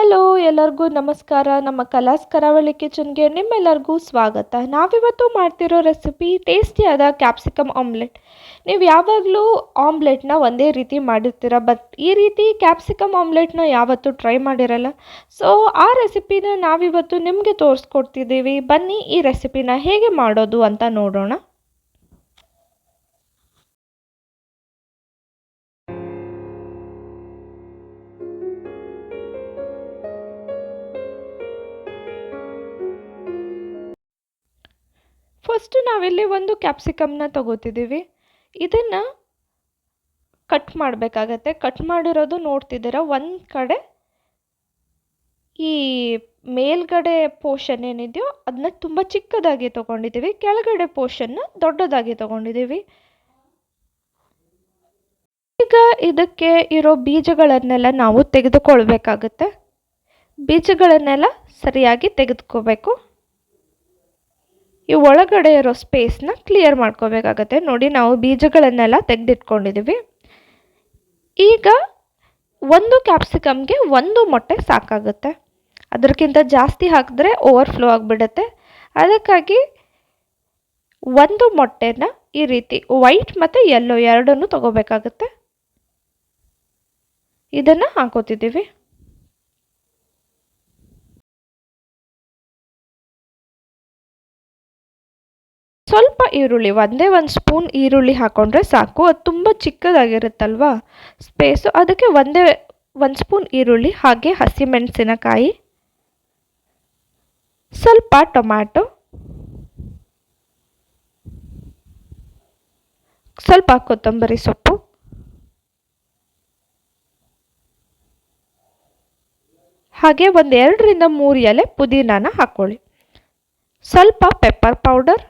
Hello ಎಲ್ಲರಿಗೂ ನಮಸ್ಕಾರ. ನಮ್ಮ ಕಲಾಸ್ ಕರಾವಳಿ ಕಿಚನ್ಗೆ ನಿಮ್ಮೆಲ್ಲರಿಗೂ ಸ್ವಾಗತ. ನಾವಿವತ್ತು ಮಾಡ್ತಿರೋ ರೆಸಿಪಿ ಟೇಸ್ಟಿಯಾದ ಕ್ಯಾಪ್ಸಿಕಮ್ ಆಮ್ಲೆಟ್. ನೀವು ಯಾವಾಗಲೂ ಆಮ್ಲೆಟ್ನ ಒಂದೇ ರೀತಿ ಮಾಡಿರ್ತೀರ, ಬಟ್ ಈ ರೀತಿ ಕ್ಯಾಪ್ಸಿಕಮ್ ಆಮ್ಲೆಟ್ನ ಯಾವತ್ತೂ ಟ್ರೈ ಮಾಡಿರಲ್ಲ. ಸೊ ಆ ರೆಸಿಪಿನ ನಾವಿವತ್ತು ನಿಮಗೆ ತೋರಿಸ್ಕೊಡ್ತಿದ್ದೀವಿ. ಬನ್ನಿ ಈ ರೆಸಿಪಿನ ಹೇಗೆ ಮಾಡೋದು ಅಂತ ನೋಡೋಣ. ಫಸ್ಟು ನಾವಿಲ್ಲಿ ಒಂದು ಕ್ಯಾಪ್ಸಿಕಮ್ನ ತಗೋತಿದ್ದೀವಿ. ಇದನ್ನು ಕಟ್ ಮಾಡಬೇಕಾಗತ್ತೆ. ಕಟ್ ಮಾಡಿರೋದು ನೋಡ್ತಿದ್ದೀರ. ಒಂದು ಕಡೆ ಈ ಮೇಲ್ಗಡೆ ಪೋರ್ಷನ್ ಏನಿದೆಯೋ ಅದನ್ನ ತುಂಬ ಚಿಕ್ಕದಾಗಿ ತೊಗೊಂಡಿದ್ದೀವಿ, ಕೆಳಗಡೆ ಪೋರ್ಷನ್ನ ದೊಡ್ಡದಾಗಿ ತೊಗೊಂಡಿದ್ದೀವಿ. ಈಗ ಇದಕ್ಕೆ ಇರೋ ಬೀಜಗಳನ್ನೆಲ್ಲ ನಾವು ತೆಗೆದುಕೊಳ್ಬೇಕಾಗತ್ತೆ. ಬೀಜಗಳನ್ನೆಲ್ಲ ಸರಿಯಾಗಿ ತೆಗೆದುಕೋಬೇಕು. ಈ ಒಳಗಡೆ ಇರೋ ಸ್ಪೇಸ್ನ ಕ್ಲಿಯರ್ ಮಾಡ್ಕೋಬೇಕಾಗತ್ತೆ. ನೋಡಿ, ನಾವು ಬೀಜಗಳನ್ನೆಲ್ಲ ತೆಗೆದಿಟ್ಕೊಂಡಿದ್ದೀವಿ. ಈಗ ಒಂದು ಕ್ಯಾಪ್ಸಿಕಮ್ಗೆ ಒಂದು ಮೊಟ್ಟೆ ಸಾಕಾಗುತ್ತೆ. ಅದಕ್ಕಿಂತ ಜಾಸ್ತಿ ಹಾಕಿದ್ರೆ ಓವರ್ಫ್ಲೋ ಆಗಿಬಿಡುತ್ತೆ. ಅದಕ್ಕಾಗಿ ಒಂದು ಮೊಟ್ಟೆನ ಈ ರೀತಿ ವೈಟ್ ಮತ್ತು ಯೆಲ್ಲೋ ಎರಡನ್ನೂ ತಗೋಬೇಕಾಗುತ್ತೆ. ಇದನ್ನು ಹಾಕೋತಿದ್ದೀವಿ. ಸ್ವಲ್ಪ ಈರುಳ್ಳಿ, ಒಂದೇ ಒಂದು ಸ್ಪೂನ್ ಈರುಳ್ಳಿ ಹಾಕ್ಕೊಂಡ್ರೆ ಸಾಕು. ಅದು ತುಂಬ ಚಿಕ್ಕದಾಗಿರುತ್ತಲ್ವ ಸ್ಪೇಸು, ಅದಕ್ಕೆ ಒಂದೇ ಒಂದು ಸ್ಪೂನ್ ಈರುಳ್ಳಿ, ಹಾಗೆ ಹಸಿಮೆಣಸಿನಕಾಯಿ, ಸ್ವಲ್ಪ ಟೊಮ್ಯಾಟೊ, ಸ್ವಲ್ಪ ಕೊತ್ತಂಬರಿ ಸೊಪ್ಪು, ಹಾಗೆ ಒಂದು 2ರಿಂದ 3 ಎಲೆ ಪುದೀನಾನ ಹಾಕ್ಕೊಳ್ಳಿ. ಸ್ವಲ್ಪ ಪೆಪ್ಪರ್ ಪೌಡರ್,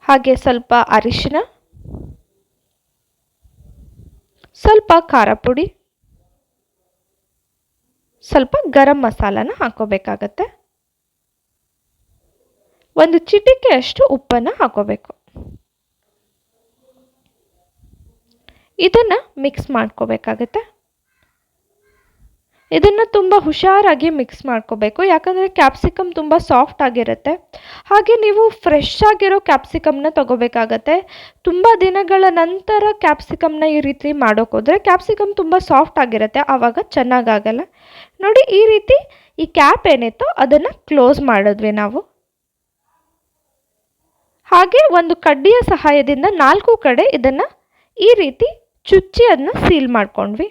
ಹಾಗೆ ಸ್ವಲ್ಪ ಅರಿಶಿನ, ಸ್ವಲ್ಪ ಖಾರ ಪುಡಿ, ಸ್ವಲ್ಪ ಗರಂ ಮಸಾಲಾನ ಹಾಕೋಬೇಕಾಗತ್ತೆ. ಒಂದು ಚಿಟಿಕೆಯಷ್ಟು ಉಪ್ಪನ್ನು ಹಾಕೋಬೇಕು. ಇದನ್ನು ಮಿಕ್ಸ್ ಮಾಡ್ಕೋಬೇಕಾಗತ್ತೆ. ಇದನ್ನು ತುಂಬ ಹುಷಾರಾಗಿ ಮಿಕ್ಸ್ ಮಾಡ್ಕೋಬೇಕು, ಯಾಕಂದರೆ ಕ್ಯಾಪ್ಸಿಕಮ್ ತುಂಬ ಸಾಫ್ಟ್ ಆಗಿರುತ್ತೆ. ಹಾಗೆ ನೀವು ಫ್ರೆಶ್ ಆಗಿರೋ ಕ್ಯಾಪ್ಸಿಕಮ್ನ ತಗೋಬೇಕಾಗತ್ತೆ. ತುಂಬ ದಿನಗಳ ನಂತರ ಕ್ಯಾಪ್ಸಿಕಮ್ನ ಈ ರೀತಿ ಮಾಡೋಕ್ಕೋದ್ರೆ ಕ್ಯಾಪ್ಸಿಕಮ್ ತುಂಬ ಸಾಫ್ಟ್ ಆಗಿರುತ್ತೆ, ಆವಾಗ ಚೆನ್ನಾಗಾಗಲ್ಲ. ನೋಡಿ, ಈ ರೀತಿ ಈ ಕ್ಯಾಪ್ ಏನಿತ್ತೋ ಅದನ್ನು ಕ್ಲೋಸ್ ಮಾಡಿದ್ವಿ ನಾವು. ಹಾಗೆ ಒಂದು ಕಡ್ಡಿಯ ಸಹಾಯದಿಂದ 4 ಕಡೆ ಇದನ್ನು ಈ ರೀತಿ ಚುಚ್ಚಿ ಅದನ್ನ ಸೀಲ್ ಮಾಡ್ಕೊಂಡ್ವಿ.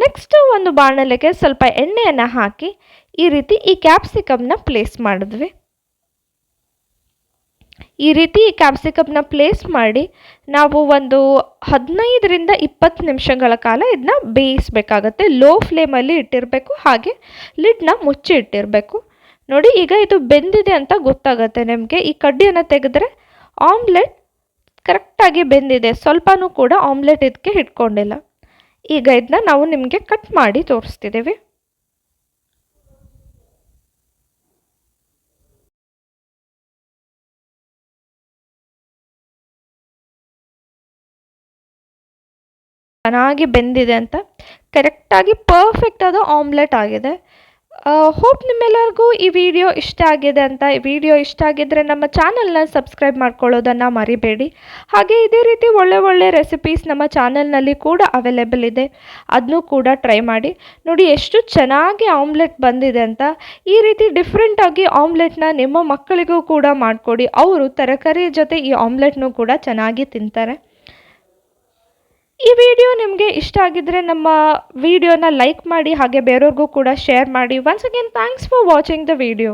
ನೆಕ್ಸ್ಟು ಒಂದು ಬಾಣಲೆಗೆ ಸ್ವಲ್ಪ ಎಣ್ಣೆಯನ್ನು ಹಾಕಿ ಈ ರೀತಿ ಈ ಕ್ಯಾಪ್ಸಿಕಮ್ನ ಪ್ಲೇಸ್ ಮಾಡಿದ್ವಿ. ಈ ರೀತಿ ಈ ಕ್ಯಾಪ್ಸಿಕಮ್ನ ಪ್ಲೇಸ್ ಮಾಡಿ ನಾವು ಒಂದು 15ರಿಂದ 20 ನಿಮಿಷಗಳ ಕಾಲ ಇದನ್ನ ಬೇಯಿಸಬೇಕಾಗತ್ತೆ. ಲೋ ಫ್ಲೇಮಲ್ಲಿ ಇಟ್ಟಿರಬೇಕು, ಹಾಗೆ ಲಿಡ್ನ ಮುಚ್ಚಿ ಇಟ್ಟಿರಬೇಕು. ನೋಡಿ, ಈಗ ಇದು ಬೆಂದಿದೆ ಅಂತ ಗೊತ್ತಾಗುತ್ತೆ ನಿಮಗೆ. ಈ ಕಡ್ಡಿಯನ್ನು ತೆಗೆದ್ರೆ ಆಮ್ಲೆಟ್ ಕರೆಕ್ಟಾಗಿ ಬೆಂದಿದೆ, ಸ್ವಲ್ಪನೂ ಕೂಡ ಆಮ್ಲೆಟ್ ಇದಕ್ಕೆ ಹಿಡ್ಕೊಂಡಿಲ್ಲ. ಈಗ ಇದನ್ನ ನಾವು ನಿಮಗೆ ಕಟ್ ಮಾಡಿ ತೋರಿಸ್ತಿದ್ದೀವಿ. ಚೆನ್ನಾಗಿ ಬೆಂದಿದೆ ಅಂತ, ಕರೆಕ್ಟಾಗಿ ಪರ್ಫೆಕ್ಟ್ ಆದ ಆಮ್ಲೆಟ್ ಆಗಿದೆ. ಹೋಪ್ ನಿಮ್ಮೆಲ್ಲರಿಗೂ ಈ ವಿಡಿಯೋ ಇಷ್ಟ ಆಗಿದೆ ಅಂತ. ಈ ವಿಡಿಯೋ ಇಷ್ಟ ಆಗಿದ್ದರೆ ನಮ್ಮ ಚಾನಲ್ನ ಸಬ್ಸ್ಕ್ರೈಬ್ ಮಾಡ್ಕೊಳ್ಳೋದನ್ನು ಮರಿಬೇಡಿ. ಹಾಗೆ ಇದೇ ರೀತಿ ಒಳ್ಳೆ ರೆಸಿಪೀಸ್ ನಮ್ಮ ಚಾನಲ್ನಲ್ಲಿ ಕೂಡ ಅವೈಲೇಬಲ್ ಇದೆ, ಅದನ್ನೂ ಕೂಡ ಟ್ರೈ ಮಾಡಿ ನೋಡಿ. ಎಷ್ಟು ಚೆನ್ನಾಗಿ ಆಮ್ಲೆಟ್ ಬಂದಿದೆ ಅಂತ. ಈ ರೀತಿ ಡಿಫ್ರೆಂಟಾಗಿ ಆಮ್ಲೆಟ್ನ ನಿಮ್ಮ ಮಕ್ಕಳಿಗೂ ಕೂಡ ಮಾಡಿಕೊಡಿ. ಅವರು ತರಕಾರಿ ಜೊತೆ ಈ ಆಮ್ಲೆಟ್ನೂ ಕೂಡ ಚೆನ್ನಾಗಿ ತಿಂತಾರೆ. ಈ ವಿಡಿಯೋ ನಿಮಗೆ ಇಷ್ಟ ಆಗಿದ್ದರೆ ನಮ್ಮ ವಿಡಿಯೋನ ಲೈಕ್ ಮಾಡಿ, ಹಾಗೆ ಬೇರೆಯವ್ರಿಗೂ ಕೂಡ ಶೇರ್ ಮಾಡಿ. Once again thanks for watching the video.